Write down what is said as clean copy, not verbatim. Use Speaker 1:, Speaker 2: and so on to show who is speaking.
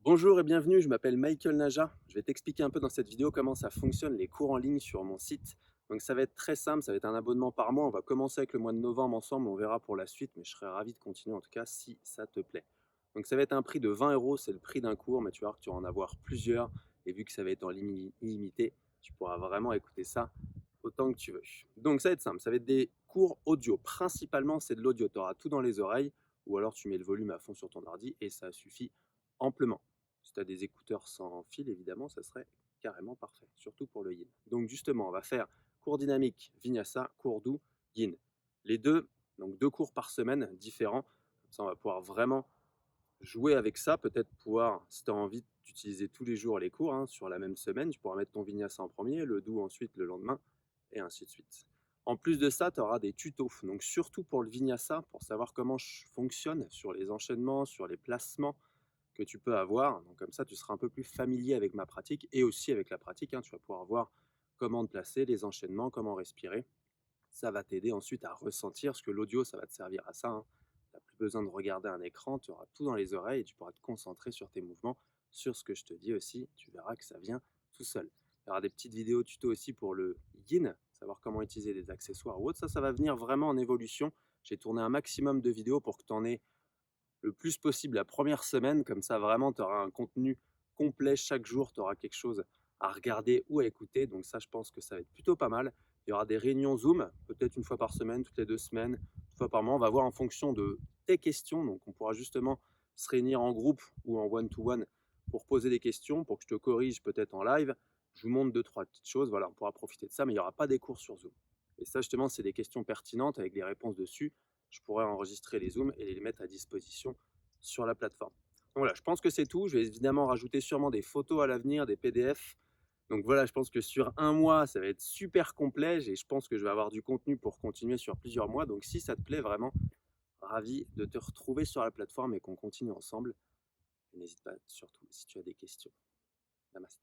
Speaker 1: Bonjour et bienvenue, je m'appelle Michael Naja. Je vais t'expliquer un peu dans cette vidéo comment ça fonctionne les cours en ligne sur mon site. Donc ça va être très simple, ça va être un abonnement par mois. On va commencer avec le mois de novembre ensemble, on verra pour la suite, mais je serais ravi de continuer en tout cas si ça te plaît. Donc ça va être un prix de 20 euros, c'est le prix d'un cours, mais tu vas voir que tu vas en avoir plusieurs. Et vu que ça va être en illimité, tu pourras vraiment écouter ça autant que tu veux. Donc ça va être simple, ça va être des cours audio. Principalement, c'est de l'audio. Tu auras tout dans les oreilles, ou alors tu mets le volume à fond sur ton ordi et ça suffit amplement. Si tu as des écouteurs sans fil, évidemment, ça serait carrément parfait, surtout pour le yin. Donc justement, on va faire cours dynamique, vinyasa, cours doux, yin. Les deux, donc deux cours par semaine différents. Comme ça, on va pouvoir vraiment jouer avec ça. Peut-être pouvoir, si tu as envie d'utiliser tous les jours les cours sur la même semaine, tu pourras mettre ton vinyasa en premier, le doux ensuite le lendemain, et ainsi de suite. En plus de ça, tu auras des tutos. Donc surtout pour le vinyasa, pour savoir comment je fonctionne sur les enchaînements, sur les placements, que tu peux avoir. Donc comme ça, tu seras un peu plus familier avec ma pratique et aussi avec la pratique. Tu vas pouvoir voir comment te placer, les enchaînements, comment respirer. Ça va t'aider ensuite à ressentir, parce que l'audio, ça va te servir à ça. Tu n'as plus besoin de regarder un écran, tu auras tout dans les oreilles et tu pourras te concentrer sur tes mouvements, sur ce que je te dis aussi. Tu verras que ça vient tout seul. Il y aura des petites vidéos tuto aussi pour le yin, savoir comment utiliser des accessoires ou autre. Ça va venir vraiment en évolution. J'ai tourné un maximum de vidéos pour que tu en aies le plus possible la première semaine, comme ça vraiment tu auras un contenu complet chaque jour, tu auras quelque chose à regarder ou à écouter, donc ça je pense que ça va être plutôt pas mal. Il y aura des réunions Zoom, peut-être une fois par semaine, toutes les 2 semaines, une fois par mois, on va voir en fonction de tes questions, donc on pourra justement se réunir en groupe ou en one-to-one pour poser des questions, pour que je te corrige peut-être en live, je vous montre deux, trois petites choses, voilà, on pourra profiter de ça, mais il n'y aura pas des cours sur Zoom. Et ça justement, c'est des questions pertinentes avec des réponses dessus, je pourrais enregistrer les Zooms et les mettre à disposition sur la plateforme. Donc voilà, je pense que c'est tout. Je vais évidemment rajouter sûrement des photos à l'avenir, des PDF. Donc voilà, je pense que sur un mois, ça va être super complet et je pense que je vais avoir du contenu pour continuer sur plusieurs mois. Donc si ça te plaît vraiment, ravi de te retrouver sur la plateforme et qu'on continue ensemble. N'hésite pas surtout si tu as des questions. Namaste.